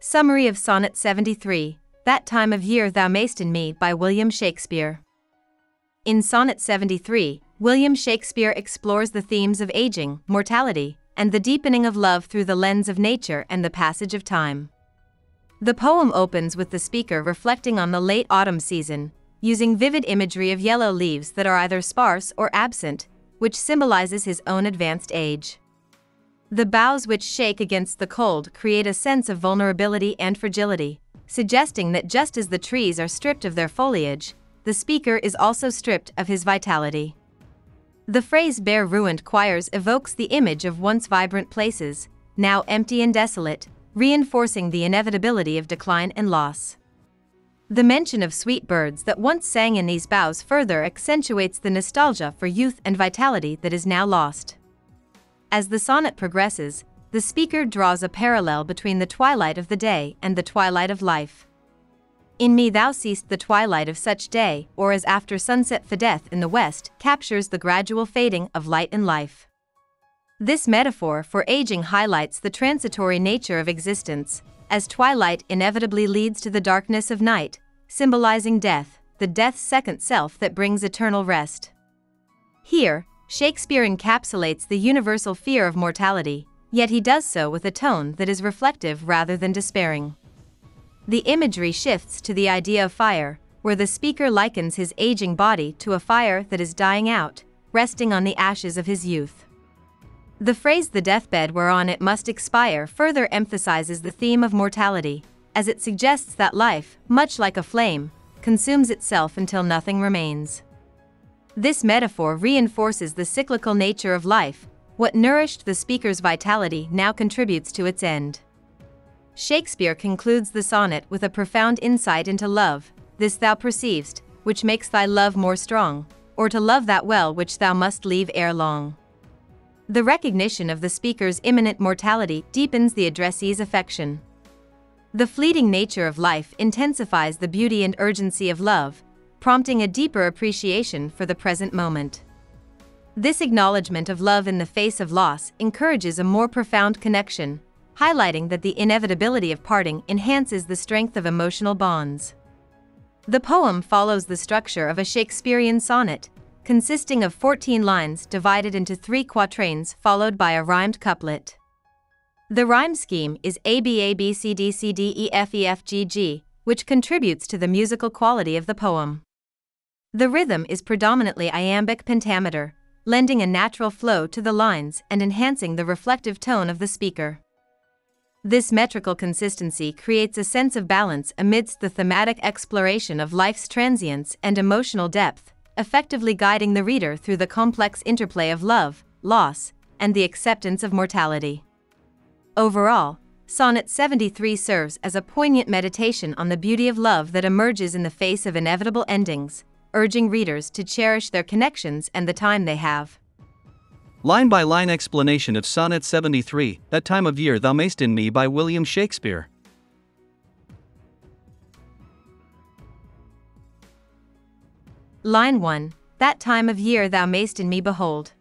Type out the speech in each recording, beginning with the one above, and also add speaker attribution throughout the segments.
Speaker 1: Summary of Sonnet 73, That Time of Year Thou Mayst in Me by William Shakespeare. In Sonnet 73, William Shakespeare explores the themes of aging, mortality, and the deepening of love through the lens of nature and the passage of time. The poem opens with the speaker reflecting on the late autumn season, using vivid imagery of yellow leaves that are either sparse or absent, which symbolizes his own advanced age. The boughs which shake against the cold create a sense of vulnerability and fragility, suggesting that just as the trees are stripped of their foliage, the speaker is also stripped of his vitality. The phrase "bare ruined choirs" evokes the image of once vibrant places, now empty and desolate, reinforcing the inevitability of decline and loss. The mention of sweet birds that once sang in these boughs further accentuates the nostalgia for youth and vitality that is now lost. As the sonnet progresses, the speaker draws a parallel between the twilight of the day and the twilight of life. "In me thou seest the twilight of such day, or as after sunset fadeth in the west," captures the gradual fading of light and life. This metaphor for aging highlights the transitory nature of existence, as twilight inevitably leads to the darkness of night, symbolizing death, the death's second self that brings eternal rest. Here, Shakespeare encapsulates the universal fear of mortality, yet he does so with a tone that is reflective rather than despairing. The imagery shifts to the idea of fire, where the speaker likens his aging body to a fire that is dying out, resting on the ashes of his youth. The phrase "the deathbed whereon it must expire" further emphasizes the theme of mortality, as it suggests that life, much like a flame, consumes itself until nothing remains. This metaphor reinforces the cyclical nature of life. What nourished the speaker's vitality now contributes to its end. Shakespeare concludes the sonnet with a profound insight into love: "This thou perceivest, which makes thy love more strong, or to love that well which thou must leave ere long." The recognition of the speaker's imminent mortality deepens the addressee's affection. The fleeting nature of life intensifies the beauty and urgency of love, prompting a deeper appreciation for the present moment. This acknowledgement of love in the face of loss encourages a more profound connection, highlighting that the inevitability of parting enhances the strength of emotional bonds. The poem follows the structure of a Shakespearean sonnet, consisting of 14 lines divided into 3 quatrains followed by a rhymed couplet. The rhyme scheme is ABABCDCDEFEFGG, which contributes to the musical quality of the poem. The rhythm is predominantly iambic pentameter, lending a natural flow to the lines and enhancing the reflective tone of the speaker. This metrical consistency creates a sense of balance amidst the thematic exploration of life's transience and emotional depth, effectively guiding the reader through the complex interplay of love, loss, and the acceptance of mortality. Overall, Sonnet 73 serves as a poignant meditation on the beauty of love that emerges in the face of inevitable endings, urging readers to cherish their connections and the time they have.
Speaker 2: Line-by-line explanation of Sonnet 73, That Time of Year Thou Mayst in Me by William Shakespeare.
Speaker 1: Line 1. That time of year thou mayst in me behold.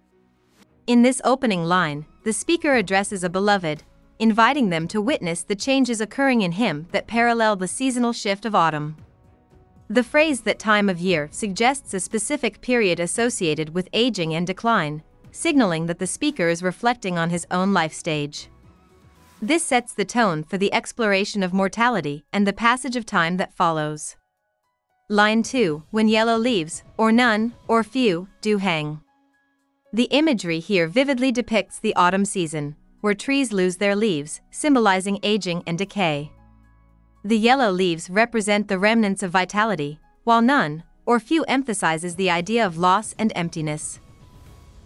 Speaker 1: In this opening line, the speaker addresses a beloved, inviting them to witness the changes occurring in him that parallel the seasonal shift of autumn. The phrase "that time of year" suggests a specific period associated with aging and decline, signaling that the speaker is reflecting on his own life stage. This sets the tone for the exploration of mortality and the passage of time that follows. Line 2. When yellow leaves, or none, or few, do hang. The imagery here vividly depicts the autumn season, where trees lose their leaves, symbolizing aging and decay. The yellow leaves represent the remnants of vitality, while none, or few emphasizes the idea of loss and emptiness.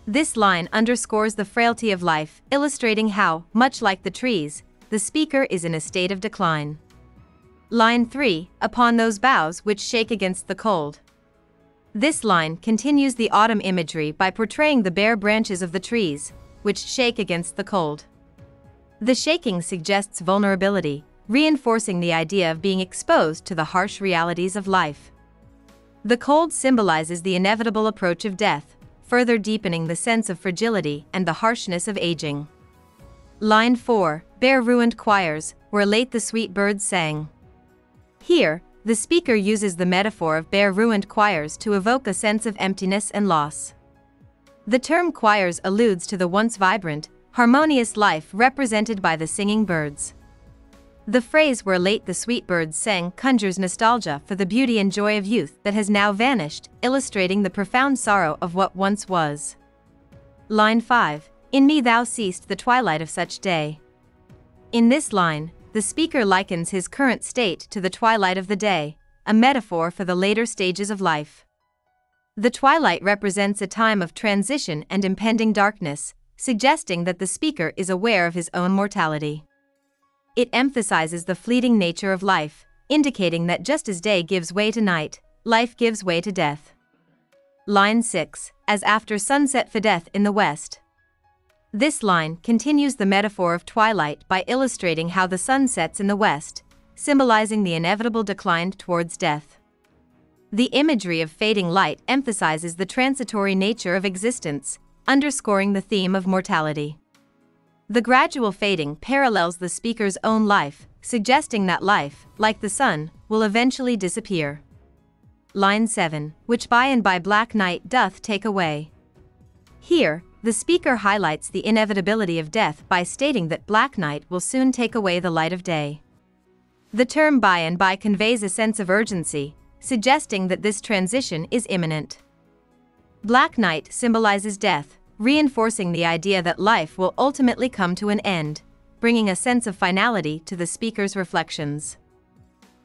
Speaker 1: This line underscores the frailty of life, illustrating how, much like the trees, the speaker is in a state of decline. Line 3. Upon those boughs which shake against the cold. This line continues the autumn imagery by portraying the bare branches of the trees, which shake against the cold. The shaking suggests vulnerability, reinforcing the idea of being exposed to the harsh realities of life. The cold symbolizes the inevitable approach of death, further deepening the sense of fragility and the harshness of aging. Line 4. Bare ruined choirs, where late the sweet birds sang. Here, the speaker uses the metaphor of bare ruined choirs to evoke a sense of emptiness and loss. The term choirs alludes to the once vibrant, harmonious life represented by the singing birds. The phrase "where late the sweet birds sang" conjures nostalgia for the beauty and joy of youth that has now vanished, illustrating the profound sorrow of what once was. Line 5. In me thou seest the twilight of such day. In this line, the speaker likens his current state to the twilight of the day, a metaphor for the later stages of life. The twilight represents a time of transition and impending darkness, suggesting that the speaker is aware of his own mortality. It emphasizes the fleeting nature of life, indicating that just as day gives way to night, life gives way to death. Line 6. As after sunset fadeth in the west. This line continues the metaphor of twilight by illustrating how the sun sets in the west, symbolizing the inevitable decline towards death. The imagery of fading light emphasizes the transitory nature of existence, underscoring the theme of mortality. The gradual fading parallels the speaker's own life, suggesting that life, like the sun, will eventually disappear. Line 7. Which by and by black night doth take away. Here, the speaker highlights the inevitability of death by stating that black night will soon take away the light of day. The term by and by conveys a sense of urgency, suggesting that this transition is imminent. Black night symbolizes death, reinforcing the idea that life will ultimately come to an end, bringing a sense of finality to the speaker's reflections.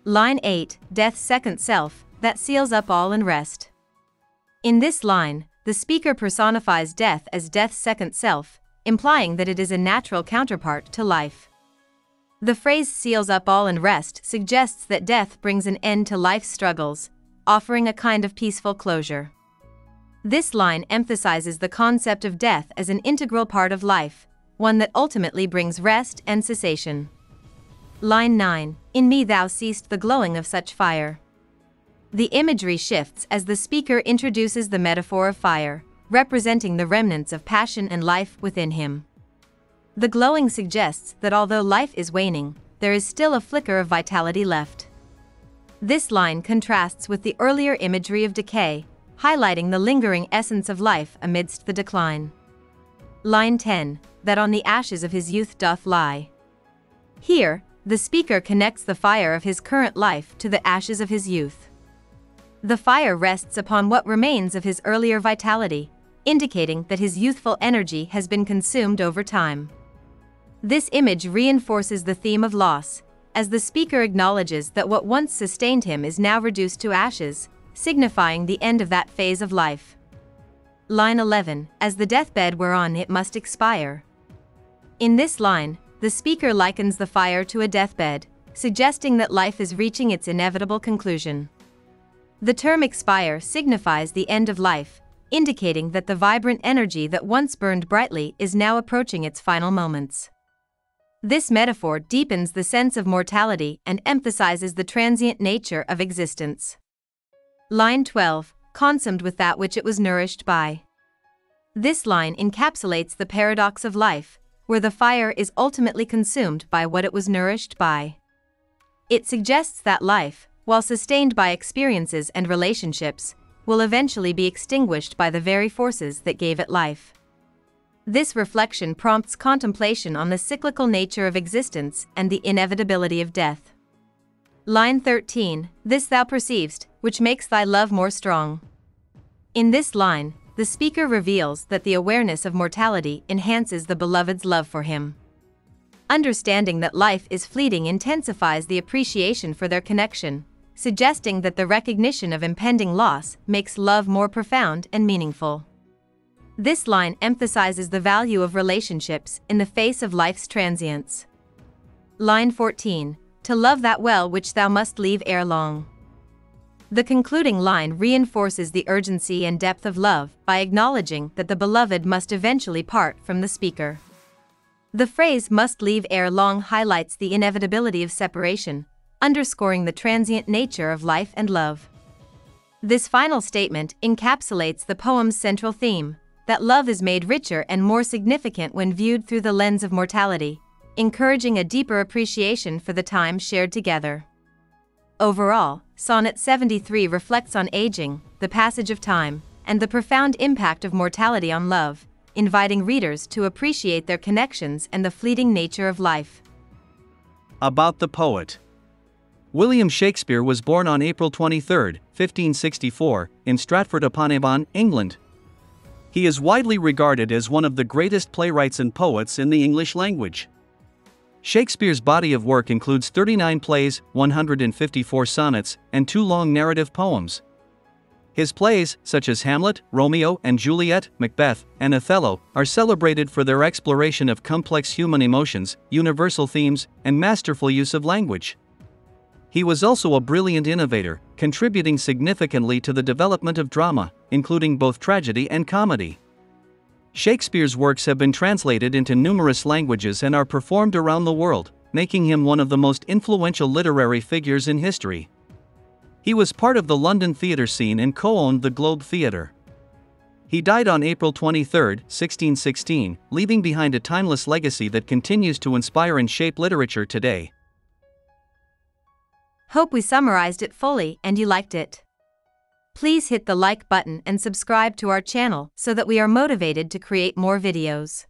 Speaker 1: Line 8. Death's second self, that seals up all in rest. In this line, the speaker personifies death as death's second self, implying that it is a natural counterpart to life. The phrase "seals up all in rest" suggests that death brings an end to life's struggles, offering a kind of peaceful closure. This line emphasizes the concept of death as an integral part of life, one that ultimately brings rest and cessation. Line 9. In me thou seest the glowing of such fire. The imagery shifts as the speaker introduces the metaphor of fire, representing the remnants of passion and life within him. The glowing suggests that although life is waning, there is still a flicker of vitality left. This line contrasts with the earlier imagery of decay, highlighting the lingering essence of life amidst the decline. Line 10. That on the ashes of his youth doth lie. Here, the speaker connects the fire of his current life to the ashes of his youth. The fire rests upon what remains of his earlier vitality, indicating that his youthful energy has been consumed over time. This image reinforces the theme of loss, as the speaker acknowledges that what once sustained him is now reduced to ashes, signifying the end of that phase of life. Line 11. As the deathbed whereon it must expire. In this line, the speaker likens the fire to a deathbed, suggesting that life is reaching its inevitable conclusion. The term expire signifies the end of life, indicating that the vibrant energy that once burned brightly is now approaching its final moments. This metaphor deepens the sense of mortality and emphasizes the transient nature of existence. Line 12. Consumed with that which it was nourished by. This line encapsulates the paradox of life, where the fire is ultimately consumed by what it was nourished by. It suggests that life, while sustained by experiences and relationships, will eventually be extinguished by the very forces that gave it life. This reflection prompts contemplation on the cyclical nature of existence and the inevitability of death. Line 13. This thou perceivest, which makes thy love more strong. In this line, the speaker reveals that the awareness of mortality enhances the beloved's love for him. Understanding that life is fleeting intensifies the appreciation for their connection, suggesting that the recognition of impending loss makes love more profound and meaningful. This line emphasizes the value of relationships in the face of life's transience. Line 14. To love that well which thou must leave ere long. The concluding line reinforces the urgency and depth of love by acknowledging that the beloved must eventually part from the speaker. The phrase "must leave ere long" highlights the inevitability of separation, underscoring the transient nature of life and love. This final statement encapsulates the poem's central theme, that love is made richer and more significant when viewed through the lens of mortality, encouraging a deeper appreciation for the time shared together. Overall, Sonnet 73 reflects on aging, the passage of time, and the profound impact of mortality on love, inviting readers to appreciate their connections and the fleeting nature of life.
Speaker 2: About the poet. William Shakespeare was born on April 23, 1564, in Stratford-upon-Avon, England. He is widely regarded as one of the greatest playwrights and poets in the English language. Shakespeare's body of work includes 39 plays, 154 sonnets, and 2 long narrative poems. His plays, such as Hamlet, Romeo and Juliet, Macbeth, and Othello, are celebrated for their exploration of complex human emotions, universal themes, and masterful use of language. He was also a brilliant innovator, contributing significantly to the development of drama, including both tragedy and comedy. Shakespeare's works have been translated into numerous languages and are performed around the world, making him one of the most influential literary figures in history. He was part of the London theatre scene and co-owned the Globe Theatre. He died on April 23, 1616, leaving behind a timeless legacy that continues to inspire and shape literature today.
Speaker 1: Hope we summarized it fully and you liked it. Please hit the like button and subscribe to our channel so that we are motivated to create more videos.